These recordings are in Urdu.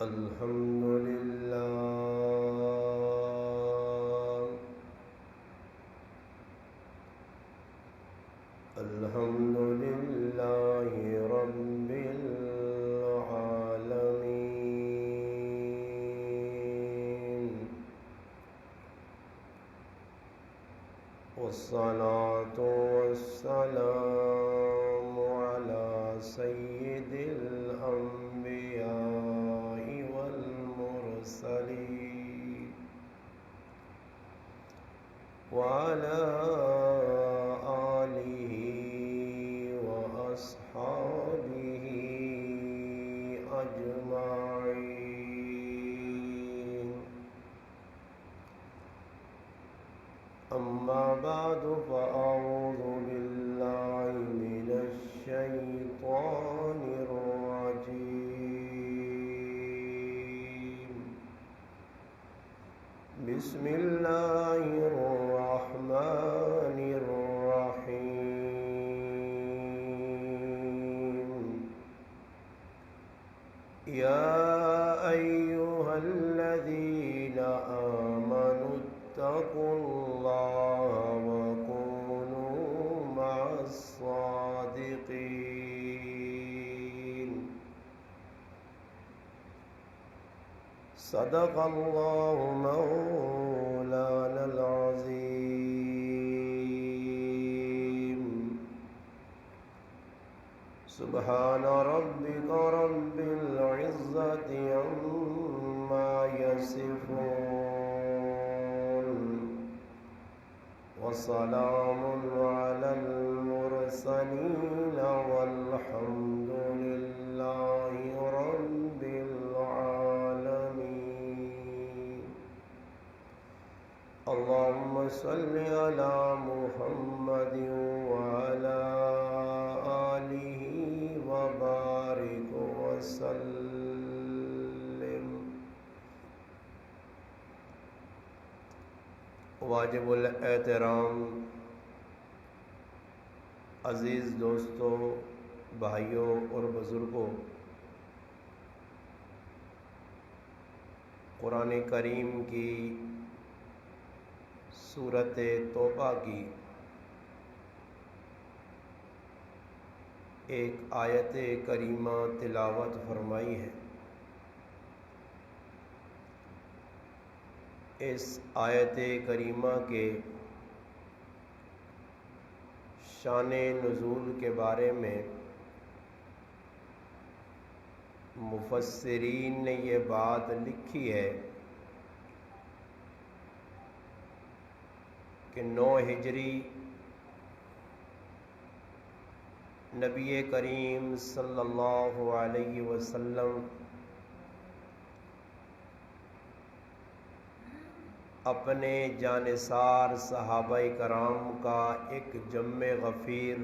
الحمد لله رب العالمين، والصلاة والسلام على سيد الأنبياء والمرسلين وعلى آله وأصحابه أجمعين. أما بعد فأعوذ بالله من الشيطان الرجيم. بسم الله الرحمن الرحيم. يا أيها الذين آمنوا اتقوا الله وكونوا مع الصادقين. صدق الله مولانا العظيم. سبحان ربك رب العزة عما يصفون، وسلام على المرسلين والحمد لله رب العالمين. اللهم صل على محمد وعلى آله وبارك وسلم. واجب الاحترام عزیز دوستوں، بھائیوں اور بزرگوں، قرآن کریم کی سورۃ توبہ کی ایک آیت کریمہ تلاوت فرمائی ہے. اس آیت کریمہ کے شان نزول کے بارے میں مفسرین نے یہ بات لکھی ہے کہ 9 ہجری نبی کریم صلی اللہ علیہ وسلم اپنے جانثار صحابہ کرام کا ایک جمع غفیر،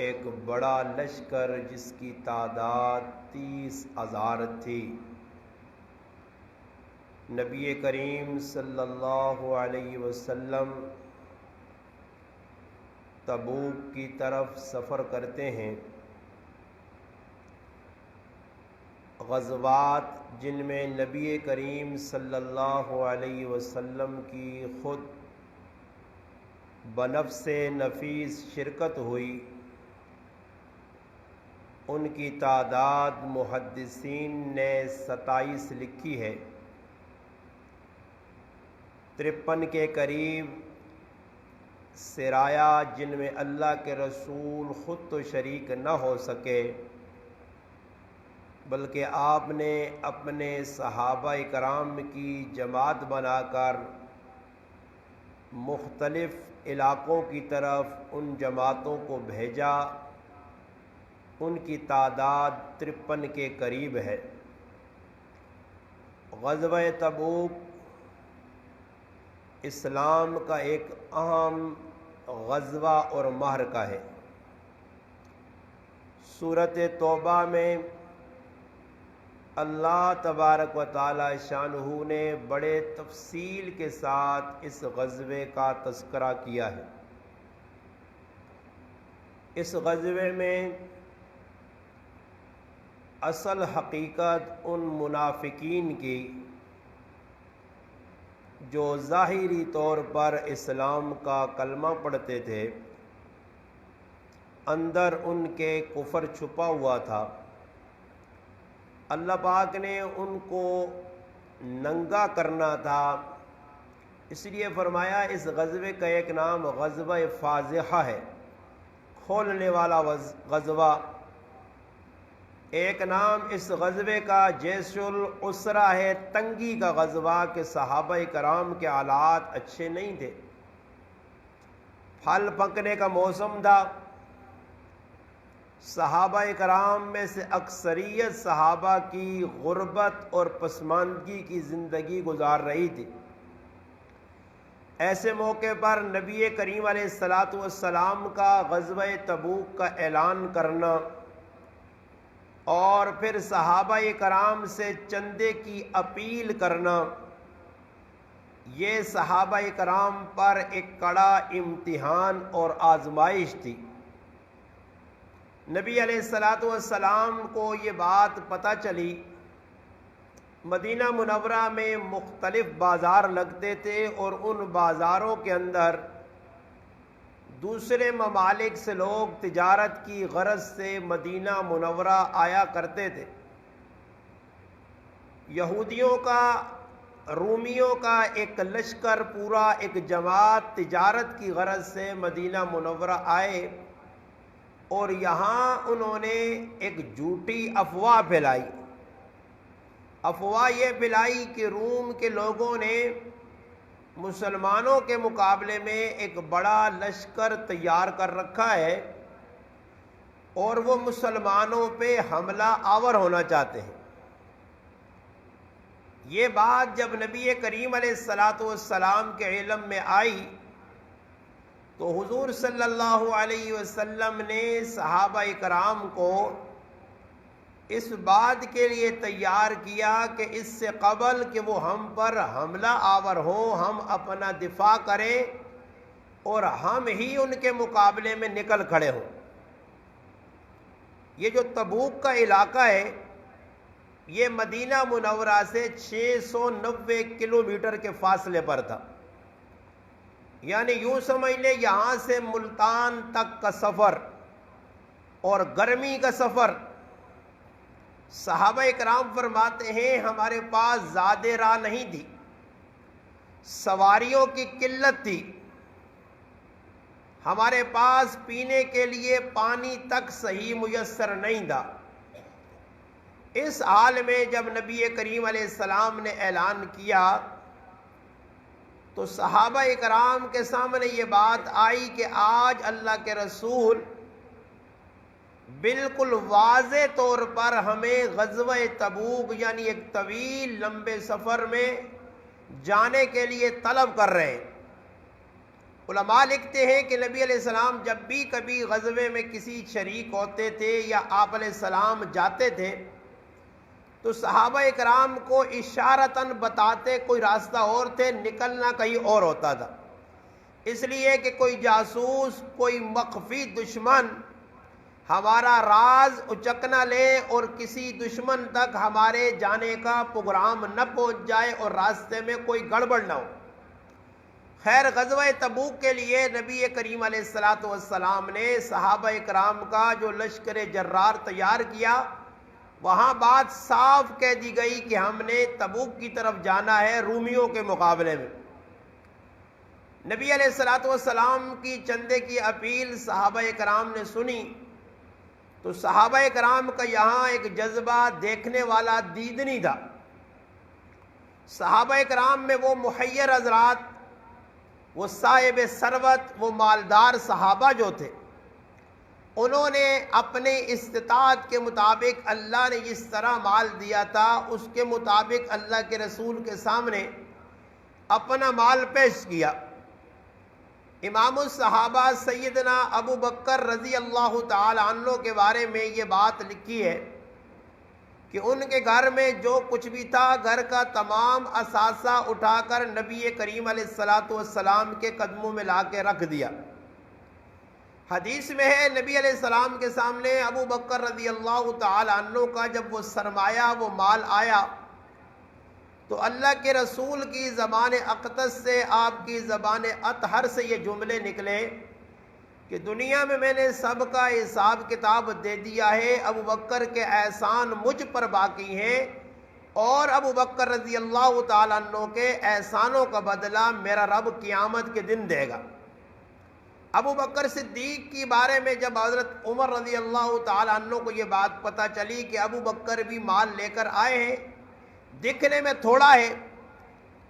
ایک بڑا لشکر جس کی تعداد 30,000 تھی، نبی کریم صلی اللہ علیہ وسلم تبوک کی طرف سفر کرتے ہیں. غزوات جن میں نبی کریم صلی اللہ علیہ وسلم کی خود بنفس نفیس شرکت ہوئی، ان کی تعداد محدثین نے 27 لکھی ہے. 53 کے قریب سرایا جن میں اللہ کے رسول خود تو شریک نہ ہو سکے، بلکہ آپ نے اپنے صحابہ کرام کی جماعت بنا کر مختلف علاقوں کی طرف ان جماعتوں کو بھیجا. ان کی تعداد 53 کے قریب ہے. غزوہ تبوک اسلام کا ایک اہم غزوہ اور معرکہ ہے. سورۃ توبہ میں اللہ تبارک و تعالی شانہ نے بڑے تفصیل کے ساتھ اس غزوے کا تذکرہ کیا ہے. اس غزوے میں اصل حقیقت ان منافقین کی جو ظاہری طور پر اسلام کا کلمہ پڑھتے تھے، اندر ان کے کفر چھپا ہوا تھا، اللہ پاک نے ان کو ننگا کرنا تھا، اس لیے فرمایا اس غزوے کا ایک نام غزوہ فاضحہ ہے، کھولنے والا غزوہ۔ ایک نام اس غزوے کا جیش العسرہ ہے، تنگی کا غزوہ، کہ صحابہ کرام کے حالات اچھے نہیں تھے، پھل پکنے کا موسم تھا، صحابہ کرام میں سے اکثریت صحابہ کی غربت اور پسماندگی کی زندگی گزار رہی تھی۔ ایسے موقع پر نبی کریم علیہ الصلاۃ والسلام کا غزوہ تبوک کا اعلان کرنا اور پھر صحابہ کرام سے چندے کی اپیل کرنا، یہ صحابہ کرام پر ایک کڑا امتحان اور آزمائش تھی۔ نبی علیہ الصلاۃ والسلام کو یہ بات پتہ چلی، مدینہ منورہ میں مختلف بازار لگتے تھے اور ان بازاروں کے اندر دوسرے ممالک سے لوگ تجارت کی غرض سے مدینہ منورہ آیا کرتے تھے۔ یہودیوں کا، رومیوں کا ایک لشکر، پورا ایک جماعت تجارت کی غرض سے مدینہ منورہ آئے اور یہاں انہوں نے ایک جھوٹی افواہ پھیلائی۔ افواہ یہ پھیلائی کہ روم کے لوگوں نے مسلمانوں کے مقابلے میں ایک بڑا لشکر تیار کر رکھا ہے اور وہ مسلمانوں پہ حملہ آور ہونا چاہتے ہیں۔ یہ بات جب نبی کریم علیہ الصلاۃ والسلام کے علم میں آئی تو حضور صلی اللہ علیہ وسلم نے صحابہ کرام کو اس بات کے لیے تیار کیا کہ اس سے قبل کہ وہ ہم پر حملہ آور ہوں، ہم اپنا دفاع کریں اور ہم ہی ان کے مقابلے میں نکل کھڑے ہوں۔ یہ جو تبوک کا علاقہ ہے یہ مدینہ منورہ سے 690 کلومیٹر کے فاصلے پر تھا، یعنی یوں سمجھ لیں یہاں سے ملتان تک کا سفر اور گرمی کا سفر۔ صحابہ کرام فرماتے ہیں ہمارے پاس زیادہ راہ نہیں تھی، سواریوں کی قلت تھی، ہمارے پاس پینے کے لیے پانی تک صحیح میسر نہیں تھا۔ اس حال میں جب نبی کریم علیہ السلام نے اعلان کیا تو صحابہ کرام کے سامنے یہ بات آئی کہ آج اللہ کے رسول بالکل واضح طور پر ہمیں غزوہ تبوک یعنی ایک طویل لمبے سفر میں جانے کے لیے طلب کر رہے ہیں۔ علماء لکھتے ہیں کہ نبی علیہ السلام جب بھی کبھی غزوے میں کسی شریک ہوتے تھے یا آپ علیہ السلام جاتے تھے تو صحابہ کرام کو اشارتاً بتاتے کوئی راستہ اور تھے، نکلنا کہیں اور ہوتا تھا، اس لیے کہ کوئی جاسوس، کوئی مخفی دشمن ہمارا راز اچک نہ لے اور کسی دشمن تک ہمارے جانے کا پروگرام نہ پہنچ جائے اور راستے میں کوئی گڑبڑ نہ ہو۔ خیر، غزوہ تبوک کے لیے نبی کریم علیہ الصلاۃ والسلام نے صحابہ کرام کا جو لشکر جرار تیار کیا، وہاں بات صاف کہہ دی گئی کہ ہم نے تبوک کی طرف جانا ہے رومیوں کے مقابلے میں۔ نبی علیہ الصلاۃ والسلام کی چندے کی اپیل صحابہ کرام نے سنی تو صحابہ کرام کا یہاں ایک جذبہ دیکھنے والا دیدنی تھا۔ صحابہ کرام میں وہ محیر حضرات، وہ صاحب ثروت، وہ مالدار صحابہ جو تھے، انہوں نے اپنے استطاعت کے مطابق اللہ نے جس طرح مال دیا تھا اس کے مطابق اللہ کے رسول کے سامنے اپنا مال پیش کیا۔ امام الصحابہ سیدنا ابو بکر رضی اللہ تعالی عنہ کے بارے میں یہ بات لکھی ہے کہ ان کے گھر میں جو کچھ بھی تھا گھر کا تمام اثاثہ اٹھا کر نبی کریم علیہ الصلاۃ والسلام کے قدموں میں لا کے رکھ دیا۔ حدیث میں ہے نبی علیہ السلام کے سامنے ابو بکر رضی اللہ تعالی عنہ کا جب وہ سرمایہ وہ مال آیا تو اللہ کے رسول کی زبان اقدس سے آپ کی زبان اطہر سے یہ جملے نکلے کہ دنیا میں میں نے سب کا حساب کتاب دے دیا ہے، ابو بکر کے احسان مجھ پر باقی ہیں، اور ابو بکر رضی اللہ تعالیٰ عنہ کے احسانوں کا بدلہ میرا رب قیامت کے دن دے گا۔ ابو بکر صدیق کی بارے میں جب حضرت عمر رضی اللہ تعالیٰ عنہ کو یہ بات پتہ چلی کہ ابو بکر بھی مال لے کر آئے ہیں، دکھنے میں تھوڑا ہے،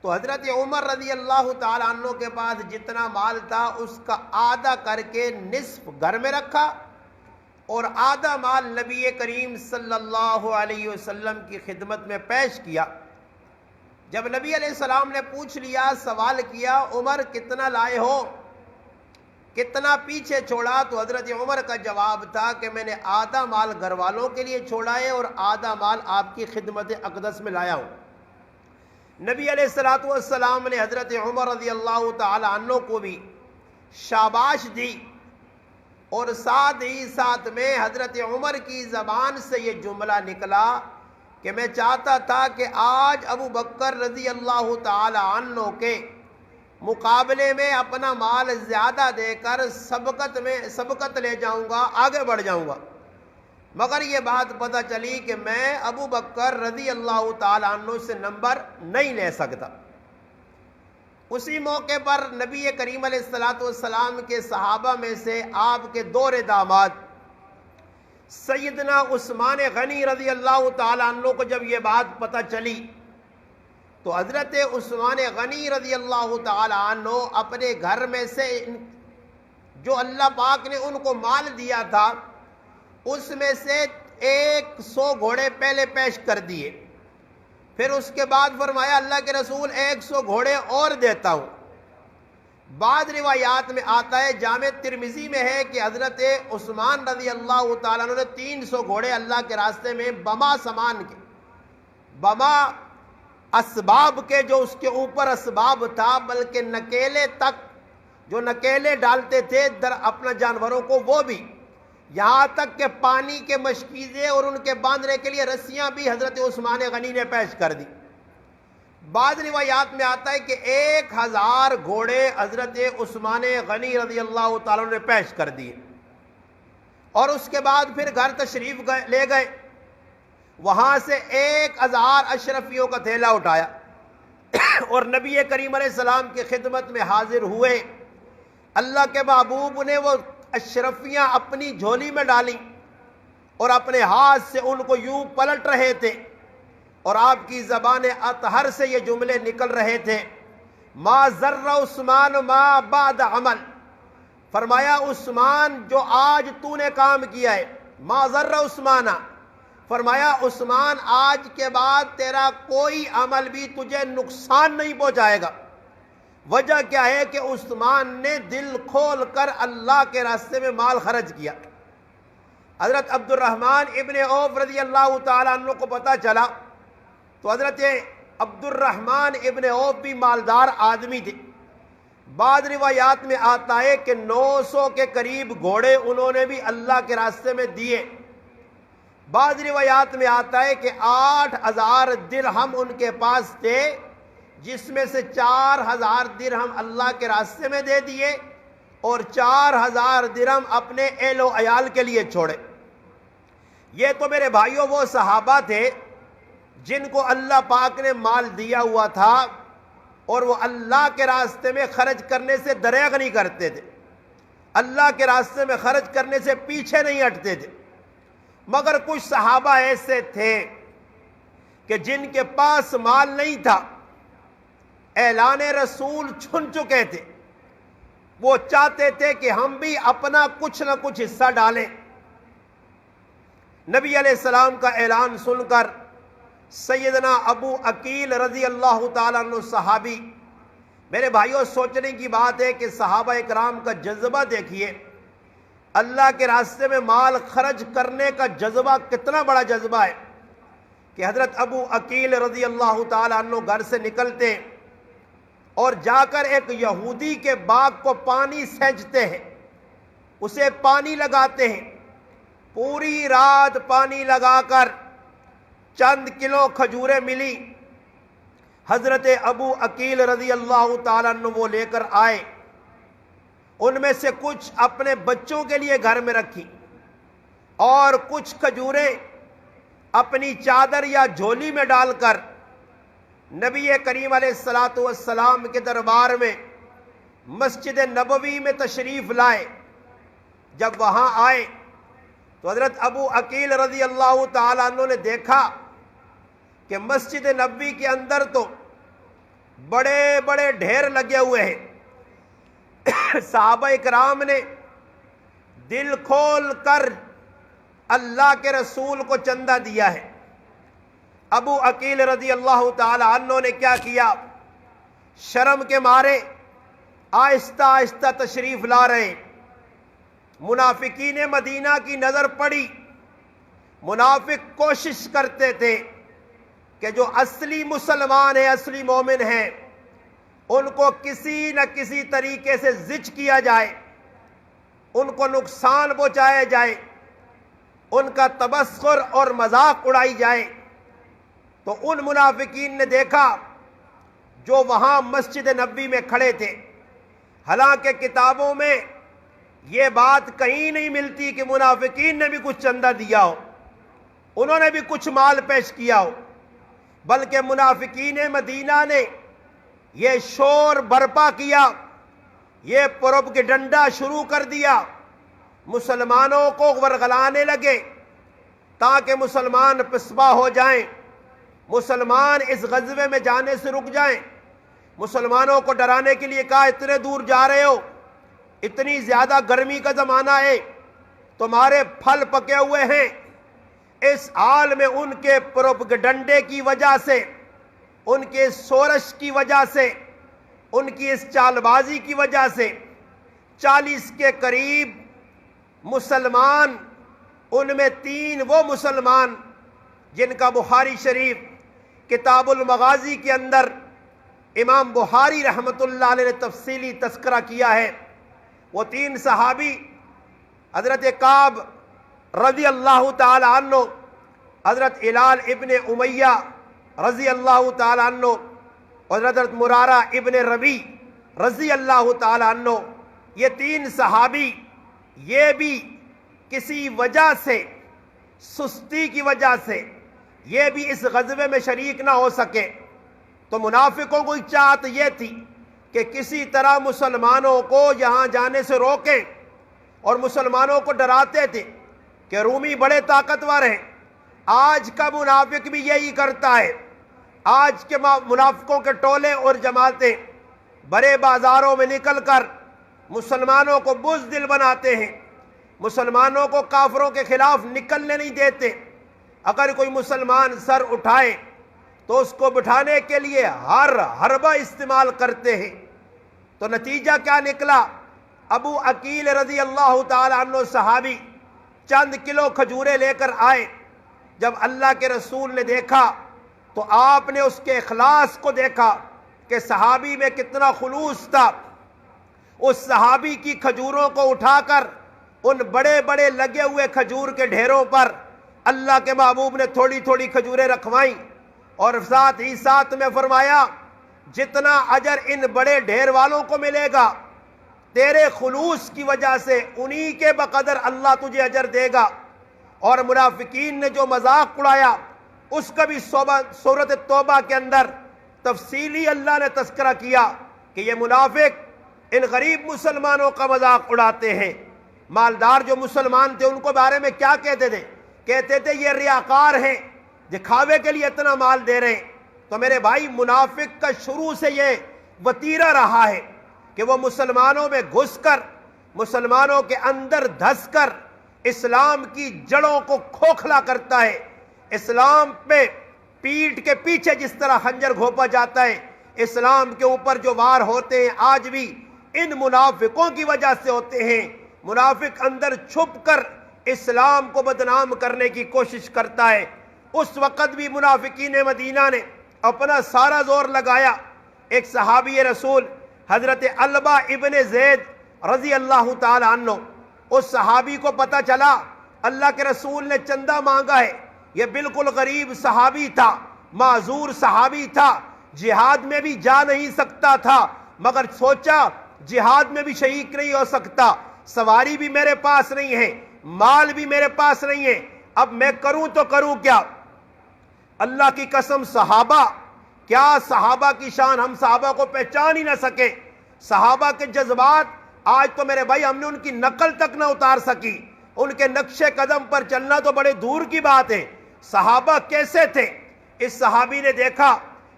تو حضرت عمر رضی اللہ تعالیٰ عنہ کے پاس جتنا مال تھا اس کا آدھا کر کے نصف گھر میں رکھا اور آدھا مال نبی کریم صلی اللہ علیہ وسلم کی خدمت میں پیش کیا۔ جب نبی علیہ السلام نے پوچھ لیا، سوال کیا، عمر کتنا لائے ہو، کتنا پیچھے چھوڑا، تو حضرت عمر کا جواب تھا کہ میں نے آدھا مال گھر والوں کے لیے چھوڑا ہے اور آدھا مال آپ کی خدمت اقدس میں لایا ہوں۔ نبی علیہ السلام نے حضرت عمر رضی اللہ تعالی عنہ کو بھی شاباش دی، اور ساتھ ہی ساتھ میں حضرت عمر کی زبان سے یہ جملہ نکلا کہ میں چاہتا تھا کہ آج ابو بکر رضی اللہ تعالی عنہ کے مقابلے میں اپنا مال زیادہ دے کر سبقت لے جاؤں گا، آگے بڑھ جاؤں گا، مگر یہ بات پتہ چلی کہ میں ابو بکر رضی اللہ تعالیٰ عنہ سے نمبر نہیں لے سکتا۔ اسی موقع پر نبی کریم علیہ السلام کے صحابہ میں سے آپ کے دور داماد سیدنا عثمان غنی رضی اللہ تعالیٰ عنہ کو جب یہ بات پتہ چلی تو حضرت عثمان غنی رضی اللہ تعالیٰ عنہ اپنے گھر میں سے جو اللہ پاک نے ان کو مال دیا تھا اس میں سے 100 گھوڑے پہلے پیش کر دیے، پھر اس کے بعد فرمایا اللہ کے رسول 100 گھوڑے اور دیتا ہوں۔ بعض روایات میں آتا ہے، جامع ترمذی میں ہے کہ حضرت عثمان رضی اللہ تعالیٰ عنہ نے 300 گھوڑے اللہ کے راستے میں بما سامان کے، بما اسباب کے، جو اس کے اوپر اسباب تھا، بلکہ نکیلے تک، جو نکیلے ڈالتے تھے در اپنا جانوروں کو، وہ بھی، یہاں تک کہ پانی کے مشکیزے اور ان کے باندھنے کے لیے رسیاں بھی حضرت عثمان غنی نے پیش کر دی۔ بعض روایات میں آتا ہے کہ 1000 گھوڑے حضرت عثمان غنی رضی اللہ تعالیٰ نے پیش کر دیے، اور اس کے بعد پھر گھر تشریف لے گئے، وہاں سے 1000 اشرفیوں کا تھیلا اٹھایا اور نبی کریم علیہ السلام کی خدمت میں حاضر ہوئے۔ اللہ کے محبوب نے وہ اشرفیاں اپنی جھولی میں ڈالیں اور اپنے ہاتھ سے ان کو یوں پلٹ رہے تھے، اور آپ کی زبان اطہر سے یہ جملے نکل رہے تھے، ما ضر عثمان ما بعد عمل، فرمایا عثمان جو آج تو نے کام کیا ہے، ما ضر عثمان، فرمایا عثمان آج کے بعد تیرا کوئی عمل بھی تجھے نقصان نہیں پہنچائے گا۔ وجہ کیا ہے کہ عثمان نے دل کھول کر اللہ کے راستے میں مال خرچ کیا۔ حضرت عبد الرحمن ابن عوف رضی اللہ تعالیٰ عنہ کو پتہ چلا تو حضرت عبد الرحمن ابن عوف بھی مالدار آدمی تھے۔ بعض روایات میں آتا ہے کہ 900 کے قریب گھوڑے انہوں نے بھی اللہ کے راستے میں دیے۔ بعض روایات میں آتا ہے کہ 8000 درہم ان کے پاس تھے، جس میں سے 4000 درہم اللہ کے راستے میں دے دیے اور 4000 درہم اپنے اہل و عیال کے لیے چھوڑے۔ یہ تو میرے بھائیوں وہ صحابہ تھے جن کو اللہ پاک نے مال دیا ہوا تھا اور وہ اللہ کے راستے میں خرچ کرنے سے دریغ نہیں کرتے تھے، اللہ کے راستے میں خرچ کرنے سے پیچھے نہیں ہٹتے تھے۔ مگر کچھ صحابہ ایسے تھے کہ جن کے پاس مال نہیں تھا، اعلان رسول چھن چکے تھے، وہ چاہتے تھے کہ ہم بھی اپنا کچھ نہ کچھ حصہ ڈالیں۔ نبی علیہ السلام کا اعلان سن کر سیدنا ابو عقیل رضی اللہ تعالیٰ عنہ صحابی، میرے بھائیوں سوچنے کی بات ہے کہ صحابہ اکرام کا جذبہ دیکھیے، اللہ کے راستے میں مال خرچ کرنے کا جذبہ کتنا بڑا جذبہ ہے کہ حضرت ابو عقیل رضی اللہ تعالیٰ عنہ گھر سے نکلتے اور جا کر ایک یہودی کے باغ کو پانی سینچتے ہیں اسے پانی لگاتے ہیں، پوری رات پانی لگا کر چند کلو کھجوریں ملی، حضرت ابو عقیل رضی اللہ تعالیٰ عنہ وہ لے کر آئے، ان میں سے کچھ اپنے بچوں کے لیے گھر میں رکھی اور کچھ کھجوریں اپنی چادر یا جھولی میں ڈال کر نبی کریم علیہ السلام کے دربار میں مسجد نبوی میں تشریف لائے۔ جب وہاں آئے تو حضرت ابو عقیل رضی اللہ تعالیٰ عنہ نے دیکھا کہ مسجد نبوی کے اندر تو بڑے بڑے ڈھیر لگے ہوئے ہیں، صحابہ اکرام نے دل کھول کر اللہ کے رسول کو چندہ دیا ہے۔ ابو عقیل رضی اللہ تعالی عنہ نے کیا کیا، شرم کے مارے آہستہ آہستہ تشریف لا رہے۔ منافقین مدینہ کی نظر پڑی، منافق کوشش کرتے تھے کہ جو اصلی مسلمان ہیں، اصلی مومن ہیں، ان کو کسی نہ کسی طریقے سے زج کیا جائے، ان کو نقصان پہنچایا جائے، ان کا تبصر اور مذاق اڑائی جائے۔ تو ان منافقین نے دیکھا جو وہاں مسجد نبوی میں کھڑے تھے، حالانکہ کتابوں میں یہ بات کہیں نہیں ملتی کہ منافقین نے بھی کچھ چندہ دیا ہو، انہوں نے بھی کچھ مال پیش کیا ہو، بلکہ منافقین مدینہ نے یہ شور برپا کیا، یہ پروپیگنڈا شروع کر دیا، مسلمانوں کو ورغلانے لگے تاکہ مسلمان پسپا ہو جائیں، مسلمان اس غزوے میں جانے سے رک جائیں۔ مسلمانوں کو ڈرانے کے لیے کہا اتنے دور جا رہے ہو، اتنی زیادہ گرمی کا زمانہ ہے، تمہارے پھل پکے ہوئے ہیں۔ اس حال میں ان کے پروپیگنڈے کی وجہ سے، ان کے سورش کی وجہ سے، ان کی اس چال بازی کی وجہ سے 40 کے قریب مسلمان، ان میں 3 وہ مسلمان جن کا بخاری شریف کتاب المغازی کے اندر امام بخاری رحمۃ اللہ علیہ نے تفصیلی تذکرہ کیا ہے، وہ 3 صحابی حضرت کعب رضی اللہ تعالی عنہ، حضرت ہلال ابن امیہ رضی اللہ تعالی عنہ اور حضرت مرارہ ابن ربی رضی اللہ تعالی عنہ، یہ 3 صحابی یہ بھی کسی وجہ سے، سستی کی وجہ سے، یہ بھی اس غزوے میں شریک نہ ہو سکے۔ تو منافقوں کو چاہت یہ تھی کہ کسی طرح مسلمانوں کو یہاں جانے سے روکیں، اور مسلمانوں کو ڈراتے تھے کہ رومی بڑے طاقتور ہیں۔ آج کا منافق بھی یہی کرتا ہے، آج کے منافقوں کے ٹولے اور جماعتیں بڑے بازاروں میں نکل کر مسلمانوں کو بزدل بناتے ہیں، مسلمانوں کو کافروں کے خلاف نکلنے نہیں دیتے۔ اگر کوئی مسلمان سر اٹھائے تو اس کو بٹھانے کے لیے ہر حربہ استعمال کرتے ہیں۔ تو نتیجہ کیا نکلا، ابو عقیل رضی اللہ تعالی عنہ صحابی چند کلو کھجوریں لے کر آئے۔ جب اللہ کے رسول نے دیکھا تو آپ نے اس کے اخلاص کو دیکھا کہ صحابی میں کتنا خلوص تھا۔ اس صحابی کی کھجوروں کو اٹھا کر ان بڑے بڑے لگے ہوئے کھجور کے ڈھیروں پر اللہ کے محبوب نے تھوڑی تھوڑی کھجوریں رکھوائیں، اور ساتھ ہی ساتھ میں فرمایا جتنا اجر ان بڑے ڈھیر والوں کو ملے گا تیرے خلوص کی وجہ سے انہی کے بقدر اللہ تجھے اجر دے گا۔ اور منافقین نے جو مذاق اڑایا اس کا بھی سورۃ توبہ کے اندر تفصیلی اللہ نے تذکرہ کیا کہ یہ منافق ان غریب مسلمانوں کا مذاق اڑاتے ہیں۔ مالدار جو مسلمان تھے ان کو بارے میں کیا کہتے تھے، کہتے تھے یہ ریاکار ہیں، دکھاوے کے لیے اتنا مال دے رہے ہیں۔ تو میرے بھائی، منافق کا شروع سے یہ وتیرہ رہا ہے کہ وہ مسلمانوں میں گھس کر، مسلمانوں کے اندر دھس کر اسلام کی جڑوں کو کھوکھلا کرتا ہے۔ اسلام پہ پیٹھ کے پیچھے جس طرح خنجر گھونپا جاتا ہے، اسلام کے اوپر جو وار ہوتے ہیں آج بھی ان منافقوں کی وجہ سے ہوتے ہیں۔ منافق اندر چھپ کر اسلام کو بدنام کرنے کی کوشش کرتا ہے۔ اس وقت بھی منافقین مدینہ نے اپنا سارا زور لگایا۔ ایک صحابی رسول حضرت علبہ ابن زید رضی اللہ تعالی عنہ، اس صحابی کو پتا چلا اللہ کے رسول نے چندہ مانگا ہے، یہ بالکل غریب صحابی تھا، معذور صحابی تھا، جہاد میں بھی جا نہیں سکتا تھا، مگر سوچا جہاد میں بھی شریک نہیں ہو سکتا، سواری بھی میرے پاس نہیں ہے، مال بھی میرے پاس نہیں ہے، اب میں کروں تو کروں کیا؟ اللہ کی قسم صحابہ، کیا صحابہ کی شان، ہم صحابہ کو پہچان ہی نہ سکے، صحابہ کے جذبات آج تو میرے بھائی ہم نے ان کی نقل تک نہ اتار سکی، ان کے نقش قدم پر چلنا تو بڑے دور کی بات ہے۔ صحابہ کیسے تھے؟ اس صحابی نے دیکھا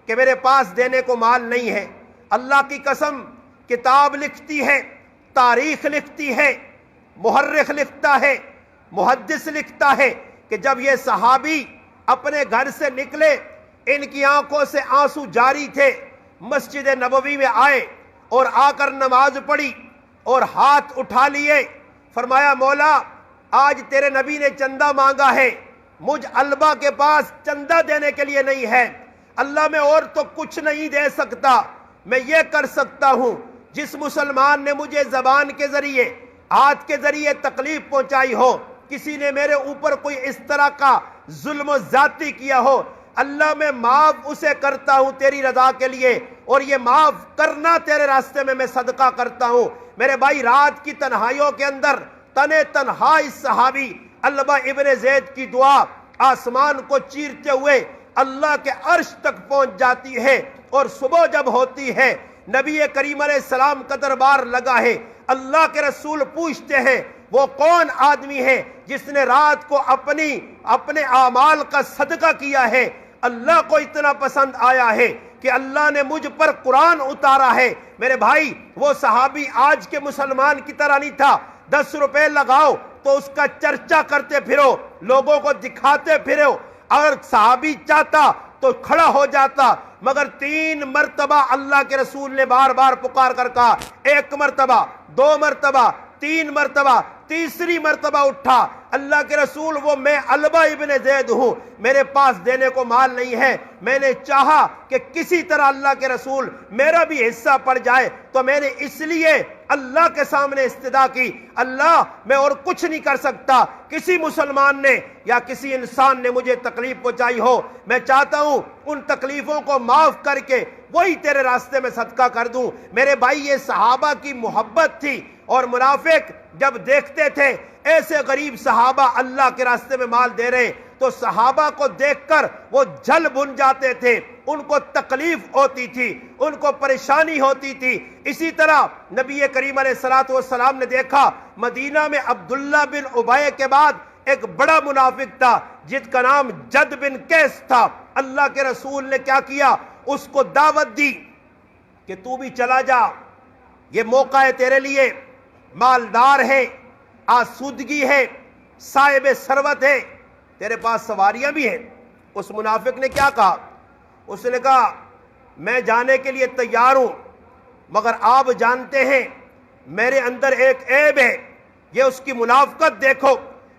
کہ میرے پاس دینے کو مال نہیں ہے، اللہ کی قسم کتاب لکھتی ہے، تاریخ لکھتی ہے، محرخ لکھتا ہے، محدث لکھتا ہے کہ جب یہ صحابی اپنے گھر سے نکلے ان کی آنکھوں سے آنسو جاری تھے، مسجد نبوی میں آئے اور آ کر نماز پڑھی اور ہاتھ اٹھا لیے، فرمایا مولا آج تیرے نبی نے چندہ مانگا ہے، مجھ البا کے پاس چندہ دینے کے لیے نہیں ہے، اللہ میں اور تو کچھ نہیں دے سکتا، میں یہ کر سکتا ہوں جس مسلمان نے مجھے زبان کے ذریعے ہاتھ کے ذریعے تکلیف پہنچائی ہو، کسی نے میرے اوپر کوئی اس طرح کا ظلم و زیادتی کیا ہو، اللہ میں معاف اسے کرتا ہوں تیری رضا کے لیے، اور یہ معاف کرنا تیرے راستے میں صدقہ کرتا ہوں۔ میرے بھائی رات کی تنہائیوں کے اندر تنے تنہا اس صحابی البا ابن زید کی دعا آسمان کو چیرتے ہوئے اللہ کے عرش تک پہنچ جاتی ہے، اور صبح جب ہوتی ہے نبی کریم علیہ السلام کا دربار لگا ہے، اللہ کے رسول پوچھتے ہیں وہ کون آدمی ہے جس نے رات کو اپنے اعمال کا صدقہ کیا ہے، اللہ کو اتنا پسند آیا ہے کہ اللہ نے مجھ پر قرآن اتارا ہے۔ میرے بھائی وہ صحابی آج کے مسلمان کی طرح نہیں تھا، 10 روپے لگاؤ تو اس کا چرچا کرتے پھرو، لوگوں کو دکھاتے پھرو، اگر صحابی چاہتا تو کھڑا ہو جاتا، مگر 3 مرتبہ اللہ کے رسول نے بار بار پکار کر کہا، 1 مرتبہ، 2 مرتبہ، 3 مرتبہ، تیسری مرتبہ اٹھا، اللہ کے رسول وہ میں البا ابن زید ہوں، میرے پاس دینے کو مال نہیں ہے، میں نے چاہا کہ کسی طرح اللہ کے رسول میرا بھی حصہ پڑ جائے، تو میں نے اس لیے اللہ کے سامنے استدعا کی، اللہ میں اور کچھ نہیں کر سکتا، کسی مسلمان نے یا کسی انسان نے مجھے تکلیف پہنچائی ہو، میں چاہتا ہوں ان تکلیفوں کو معاف کر کے وہی تیرے راستے میں صدقہ کر دوں۔ میرے بھائی یہ صحابہ کی محبت تھی، اور منافق جب دیکھتے تھے ایسے غریب صحابہ اللہ کے راستے میں مال دے رہے تو صحابہ کو دیکھ کر وہ جل بن جاتے تھے، ان کو تکلیف ہوتی تھی، ان کو پریشانی ہوتی تھی۔ اسی طرح نبی کریم علیہ السلام نے دیکھا مدینہ میں عبداللہ بن ابی کے بعد ایک بڑا منافق تھا جس کا نام جد بن قیس تھا، اللہ کے رسول نے کیا کیا، اس کو دعوت دی کہ تو بھی چلا جا، یہ موقع ہے تیرے لیے، مالدار ہے، آسودگی ہے، صاحب ثروت ہے، تیرے پاس سواریاں بھی ہیں۔ اس منافق نے کیا کہا، اس نے کہا میں جانے کے لیے تیار ہوں، مگر آپ جانتے ہیں میرے اندر ایک عیب ہے، یہ اس کی منافقت دیکھو،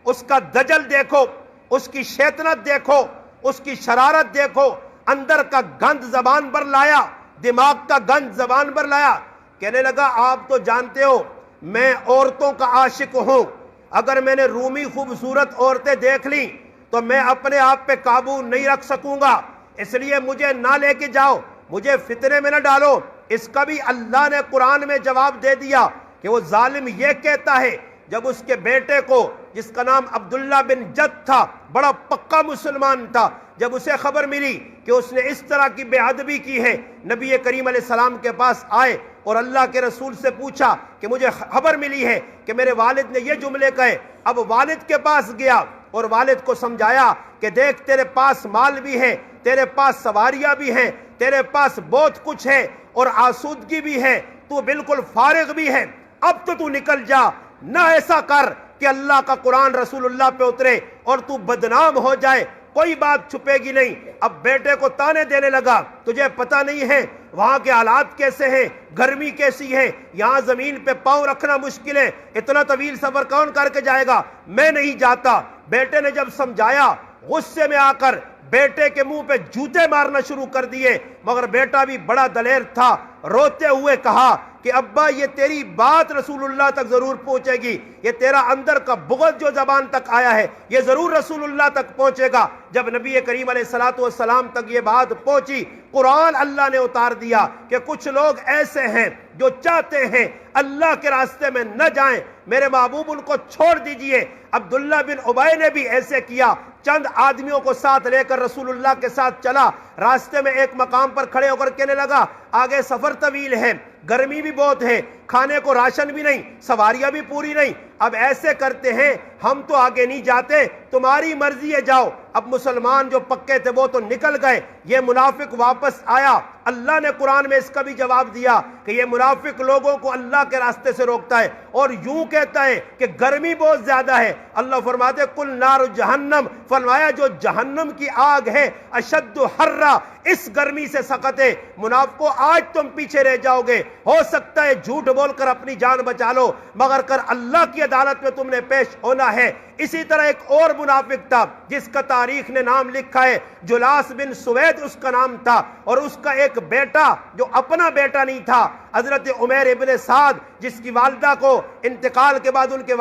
اس کا دجل دیکھو، اس کی شیطنت دیکھو، اس کی شرارت دیکھو، اندر کا گند زبان پر لایا، دماغ کا گند زبان پر لایا۔ کہنے لگا آپ تو جانتے ہو میں عورتوں کا عاشق ہوں، اگر میں نے رومی خوبصورت عورتیں دیکھ لیں تو میں اپنے آپ پہ قابو نہیں رکھ سکوں گا، اس لیے مجھے نہ لے کے جاؤ، مجھے فتنے میں نہ ڈالو۔ اس کا بھی اللہ نے قرآن میں جواب دے دیا کہ وہ ظالم یہ کہتا ہے جب اس کے بیٹے کو جس کا نام عبداللہ بن جد تھا، بڑا پکا مسلمان تھا، جب اسے خبر ملی کہ اس نے اس طرح کی بے ادبی کی ہے، نبی کریم علیہ السلام کے پاس آئے اور اللہ کے رسول سے پوچھا کہ مجھے خبر ملی ہے کہ میرے والد نے یہ جملے کہے۔ اب والد کے پاس گیا اور والد کو سمجھایا کہ دیکھ تیرے پاس مال بھی ہے، تیرے پاس سواریاں بھی ہیں، تیرے پاس بہت کچھ ہے اور آسودگی بھی ہے، تو بالکل فارغ بھی ہے، اب تو نکل جا، نہ ایسا کر کہ اللہ کا قرآن رسول اللہ پہ اترے اور تو بدنام ہو جائے، کوئی بات چھپے گی نہیں۔ اب بیٹے کو تانے دینے لگا، تجھے پتہ نہیں ہے وہاں کے حالات کیسے ہیں، گرمی کیسی ہے، یہاں زمین پہ پاؤں رکھنا مشکل ہے، اتنا طویل سفر کون کر کے جائے گا، میں نہیں جاتا۔ بیٹے نے جب سمجھایا غصے میں آ کر بیٹے کے منہ پہ جوتے مارنا شروع کر دیے، مگر بیٹا بھی بڑا دلیر تھا، روتے ہوئے کہا کہ ابا یہ تیری بات رسول اللہ تک ضرور پہنچے گی، یہ تیرا اندر کا بغض جو زبان تک آیا ہے یہ ضرور رسول اللہ تک پہنچے گا۔ جب نبی کریم علیہ السلام تک یہ بات پہنچی، قرآن اللہ نے اتار دیا کہ کچھ لوگ ایسے ہیں جو چاہتے ہیں اللہ کے راستے میں نہ جائیں، میرے محبوب ان کو چھوڑ دیجئے۔ عبداللہ بن ابی نے بھی ایسے کیا، چند آدمیوں کو ساتھ لے کر رسول اللہ کے ساتھ چلا، راستے میں ایک مقام پر کھڑے ہو کر کہنے لگا آگے سفر طویل ہے، گرمی بھی بہت ہے، کھانے کو راشن بھی نہیں، سواریاں بھی پوری نہیں، اب ایسے کرتے ہیں ہم تو آگے نہیں جاتے، تمہاری مرضی ہے جاؤ۔ اب مسلمان جو پکے تھے وہ تو نکل گئے، یہ منافق واپس آیا۔ اللہ نے قرآن میں اس کا بھی جواب دیا کہ یہ منافق لوگوں کو اللہ کے راستے سے روکتا ہے اور یوں کہتا ہے کہ گرمی بہت زیادہ ہے۔ اللہ فرماتے کل نار جہنم، فرمایا جو جہنم کی آگ ہے اشد حرا، اس گرمی سے سخت ہے۔ منافقوں آج تم پیچھے رہ جاؤ گے، ہو سکتا ہے جھوٹ بول کر اپنی جان بچا لو، مگر کر اللہ کی عدالت میں تم نے پیش ہونا ہے۔ اسی طرح ایک اور منافق تھا جس کا تاریخ نے نام لکھا ہے، جلاس بن سوید اس کا نام تھا، اور اس کا ایک بیٹا جو اپنا بیٹا نہیں تھا، حضرت عمیر ابن سعد جس کی والدہ کو انتقال کے بعد ان کے